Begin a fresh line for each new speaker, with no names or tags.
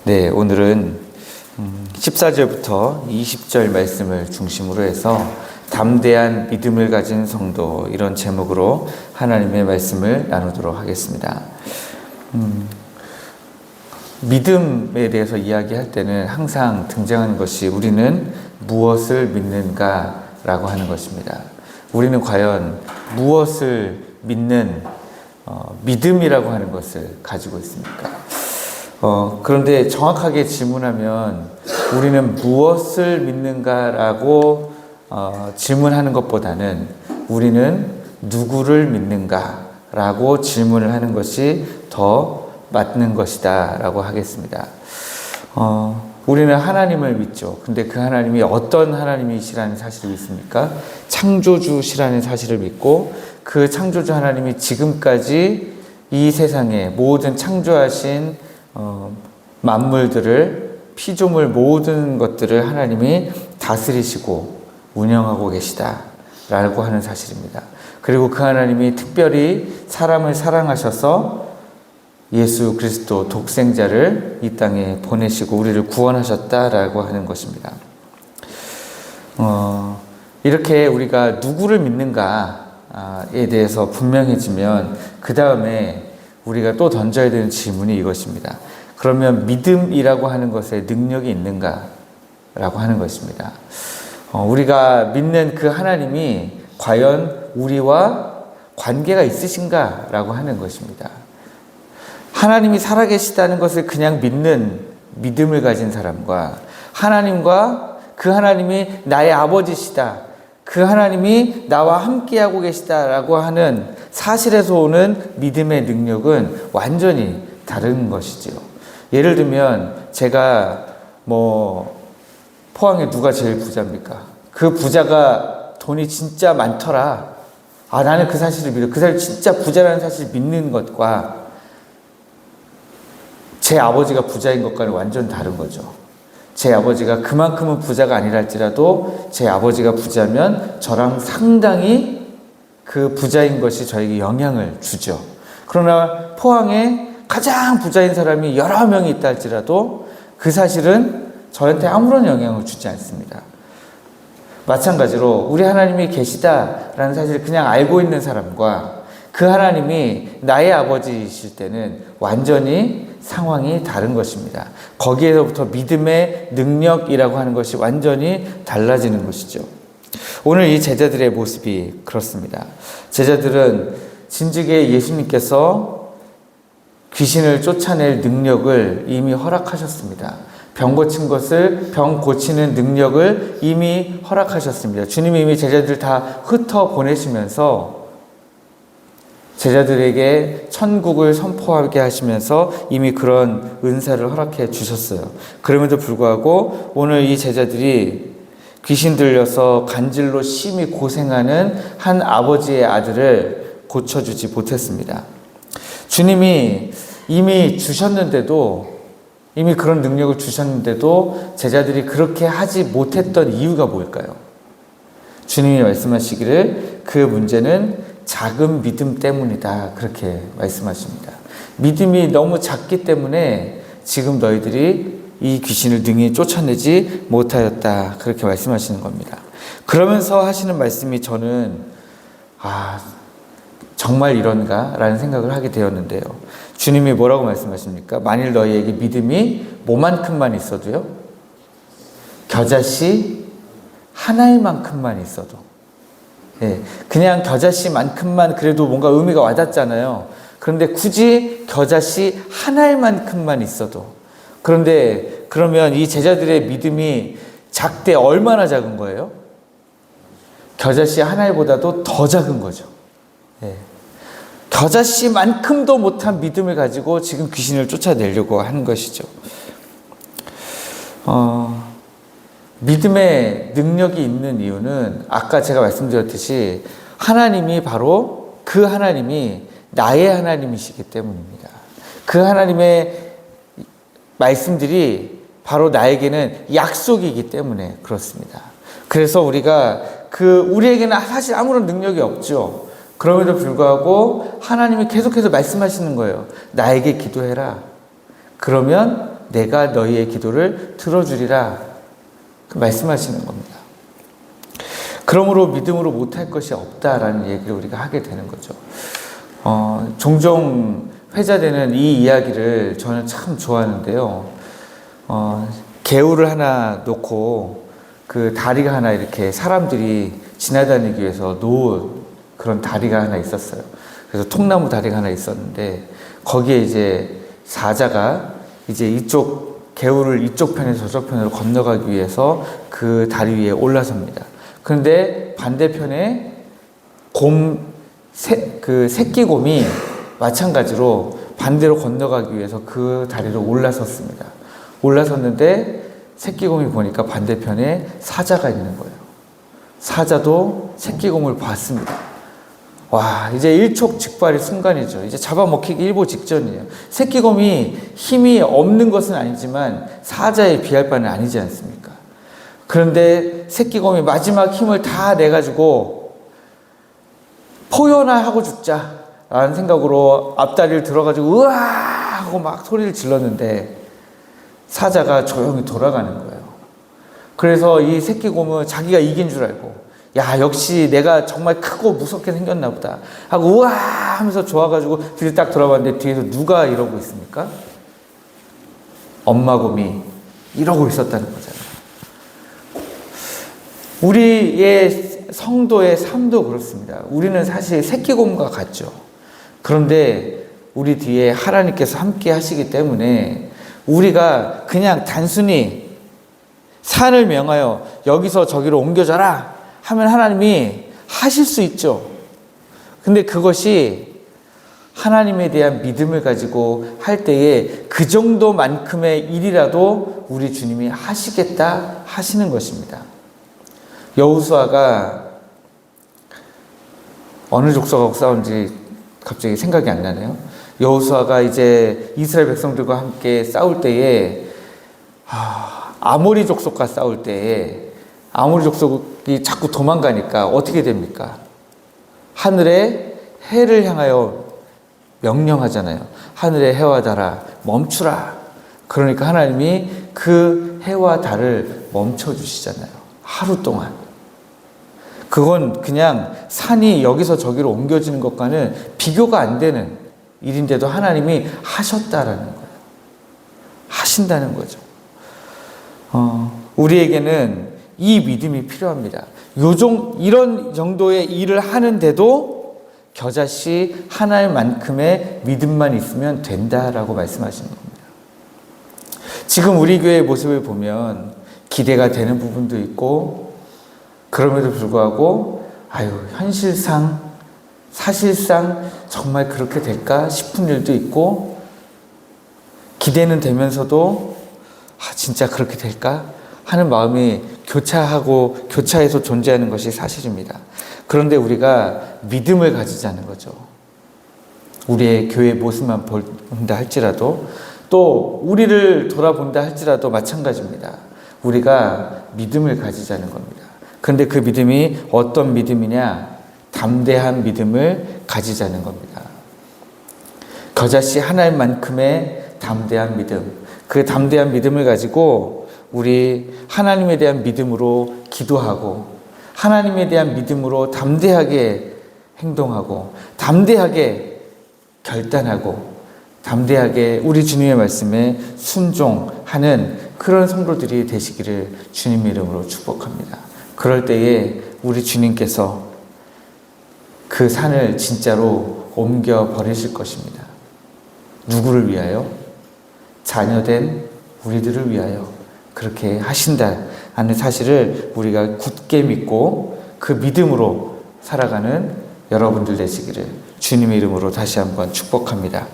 네, 오늘은 14절부터 20절 말씀을 중심으로 해서 담대한 믿음을 가진 성도, 이런 제목으로 하나님의 말씀을 나누도록 하겠습니다. 믿음에 대해서 이야기할 때는 항상 등장하는 것이 우리는 무엇을 믿는가라고 하는 것입니다. 우리는 과연 무엇을 믿는 믿음이라고 하는 것을 가지고 있습니까? 그런데 정확하게 질문하면 우리는 무엇을 믿는가라고 질문하는 것보다는 우리는 누구를 믿는가라고 질문을 하는 것이 더 맞는 것이다 라고 하겠습니다. 우리는 하나님을 믿죠. 근데 그 하나님이 어떤 하나님이시라는 사실을 믿습니까? 창조주시라는 사실을 믿고, 그 창조주 하나님이 지금까지 이 세상에 모든 창조하신 만물들을, 피조물 모든 것들을 하나님이 다스리시고 운영하고 계시다라고 하는 사실입니다. 그리고 그 하나님이 특별히 사람을 사랑하셔서 예수 그리스도 독생자를 이 땅에 보내시고 우리를 구원하셨다라고 하는 것입니다. 이렇게 우리가 누구를 믿는가에 대해서 분명해지면 그 다음에 우리가 또 던져야 되는 질문이 이것입니다. 그러면 믿음이라고 하는 것에 능력이 있는가라고 하는 것입니다. 우리가 믿는 그 하나님이 과연 우리와 관계가 있으신가라고 하는 것입니다. 하나님이 살아계시다는 것을 그냥 믿는 믿음을 가진 사람과, 하나님과 그 하나님이 나의 아버지시다, 그 하나님이 나와 함께하고 계시다라고 하는 사실에서 오는 믿음의 능력은 완전히 다른 것이지요. 예를 들면 제가 포항에 누가 제일 부자입니까? 그 부자가 돈이 진짜 많더라. 나는 그 사실을 믿어. 그 사람이 진짜 부자라는 사실을 믿는 것과 제 아버지가 부자인 것과는 완전 다른 거죠. 제 아버지가 그만큼은 부자가 아니라 할지라도 제 아버지가 부자면 저랑 상당히 그 부자인 것이 저에게 영향을 주죠. 그러나 포항에 가장 부자인 사람이 여러 명이 있다 할지라도 그 사실은 저한테 아무런 영향을 주지 않습니다. 마찬가지로 우리 하나님이 계시다라는 사실을 그냥 알고 있는 사람과 그 하나님이 나의 아버지이실 때는 완전히 상황이 다른 것입니다. 거기에서부터 믿음의 능력이라고 하는 것이 완전히 달라지는 것이죠. 오늘 이 제자들의 모습이 그렇습니다. 제자들은 진즉에 예수님께서 귀신을 쫓아낼 능력을 이미 허락하셨습니다. 병 고치는 능력을 이미 허락하셨습니다. 주님이 이미 제자들을 다 흩어 보내시면서 제자들에게 천국을 선포하게 하시면서 이미 그런 은사를 허락해 주셨어요. 그럼에도 불구하고 오늘 이 제자들이 귀신 들려서 간질로 심히 고생하는 한 아버지의 아들을 고쳐주지 못했습니다. 주님이 이미 주셨는데도, 이미 그런 능력을 주셨는데도 제자들이 그렇게 하지 못했던 이유가 뭘까요? 주님이 말씀하시기를 그 문제는 작은 믿음 때문이다, 그렇게 말씀하십니다. 믿음이 너무 작기 때문에 지금 너희들이 이 귀신을 능히 쫓아내지 못하였다, 그렇게 말씀하시는 겁니다. 그러면서 하시는 말씀이 저는 정말 이런가? 라는 생각을 하게 되었는데요. 주님이 뭐라고 말씀하십니까? 만일 너희에게 믿음이 뭐만큼만 있어도요? 겨자씨 하나의 만큼만 있어도, 그냥 겨자씨만큼만 그래도 뭔가 의미가 와닿잖아요. 그런데 굳이 겨자씨 하나의 만큼만 있어도, 그런데 그러면 이 제자들의 믿음이 작대 얼마나 작은 거예요? 겨자씨 하나보다도 더 작은 거죠. 겨자씨만큼도 못한 믿음을 가지고 지금 귀신을 쫓아내려고 하는 것이죠. 믿음의 능력이 있는 이유는 아까 제가 말씀드렸듯이 하나님이 바로 그 하나님이 나의 하나님이시기 때문입니다. 그 하나님의 말씀들이 바로 나에게는 약속이기 때문에 그렇습니다. 그래서 우리에게는 사실 아무런 능력이 없죠. 그럼에도 불구하고 하나님이 계속해서 말씀하시는 거예요. 나에게 기도해라. 그러면 내가 너희의 기도를 들어주리라. 그 말씀하시는 겁니다. 그러므로 믿음으로 못할 것이 없다라는 얘기를 우리가 하게 되는 거죠. 종종 회자되는 이 이야기를 저는 참 좋아하는데요. 개울을 하나 놓고 그 다리가 하나 이렇게 사람들이 지나다니기 위해서 놓은 그런 다리가 하나 있었어요. 그래서 통나무 다리가 하나 있었는데 거기에 이제 사자가 이제 이쪽 개울을 이쪽 편에서 저쪽 편으로 건너가기 위해서 그 다리 위에 올라섭니다. 그런데 반대편에 그 새끼곰이 마찬가지로 반대로 건너가기 위해서 그 다리로 올라섰습니다. 올라섰는데 새끼곰이 보니까 반대편에 사자가 있는 거예요. 사자도 새끼곰을 봤습니다. 와, 이제 일촉즉발의 순간이죠. 이제 잡아먹히기 일보 직전이에요. 새끼곰이 힘이 없는 것은 아니지만 사자에 비할 바는 아니지 않습니까? 그런데 새끼곰이 마지막 힘을 다 내가지고 포효나 하고 죽자 라는 생각으로 앞다리를 들어가지고 으아 하고 막 소리를 질렀는데 사자가 조용히 돌아가는 거예요. 그래서 이 새끼곰은 자기가 이긴 줄 알고 야, 역시 내가 정말 크고 무섭게 생겼나 보다 하고 우와 하면서 좋아가지고 뒤를 딱 돌아봤는데 뒤에서 누가 이러고 있습니까? 엄마곰이 이러고 있었다는 거잖아요. 우리의 성도의 삶도 그렇습니다. 우리는 사실 새끼곰과 같죠. 그런데 우리 뒤에 하나님께서 함께 하시기 때문에 우리가 그냥 단순히 산을 명하여 여기서 저기로 옮겨져라 하면 하나님이 하실 수 있죠. 근데 그것이 하나님에 대한 믿음을 가지고 할 때에 그 정도만큼의 일이라도 우리 주님이 하시겠다 하시는 것입니다. 여호수아가 어느 족속하고 싸운지 갑자기 생각이 안 나네요. 여호수아가 이제 이스라엘 백성들과 함께 싸울 때에 아모리 족속과 싸울 때에 아모리 족속이 자꾸 도망가니까 어떻게 됩니까? 하늘에 해를 향하여 명령하잖아요. 하늘의 해와 달아 멈추라. 그러니까 하나님이 그 해와 달을 멈춰주시잖아요. 하루 동안. 그건 그냥 산이 여기서 저기로 옮겨지는 것과는 비교가 안 되는 일인데도 하나님이 하셨다라는 거예요. 하신다는 거죠. 우리에게는 이 믿음이 필요합니다. 이런 정도의 일을 하는데도 겨자씨 하나만큼의 믿음만 있으면 된다라고 말씀하시는 겁니다. 지금 우리 교회의 모습을 보면 기대가 되는 부분도 있고 그럼에도 불구하고 사실상 정말 그렇게 될까 싶은 일도 있고 기대는 되면서도 진짜 그렇게 될까 하는 마음이 교차해서 존재하는 것이 사실입니다. 그런데 우리가 믿음을 가지자는 거죠. 우리의 교회 모습만 본다 할지라도 또 우리를 돌아본다 할지라도 마찬가지입니다. 우리가 믿음을 가지자는 겁니다. 그런데 그 믿음이 어떤 믿음이냐? 담대한 믿음을 가지자는 겁니다. 겨자씨 하나님만큼의 담대한 믿음, 그 담대한 믿음을 가지고 우리 하나님에 대한 믿음으로 기도하고 하나님에 대한 믿음으로 담대하게 행동하고 담대하게 결단하고 담대하게 우리 주님의 말씀에 순종하는 그런 성도들이 되시기를 주님 이름으로 축복합니다. 그럴 때에 우리 주님께서 그 산을 진짜로 옮겨 버리실 것입니다. 누구를 위하여? 자녀된 우리들을 위하여 그렇게 하신다는 사실을 우리가 굳게 믿고 그 믿음으로 살아가는 여러분들 되시기를 주님의 이름으로 다시 한번 축복합니다.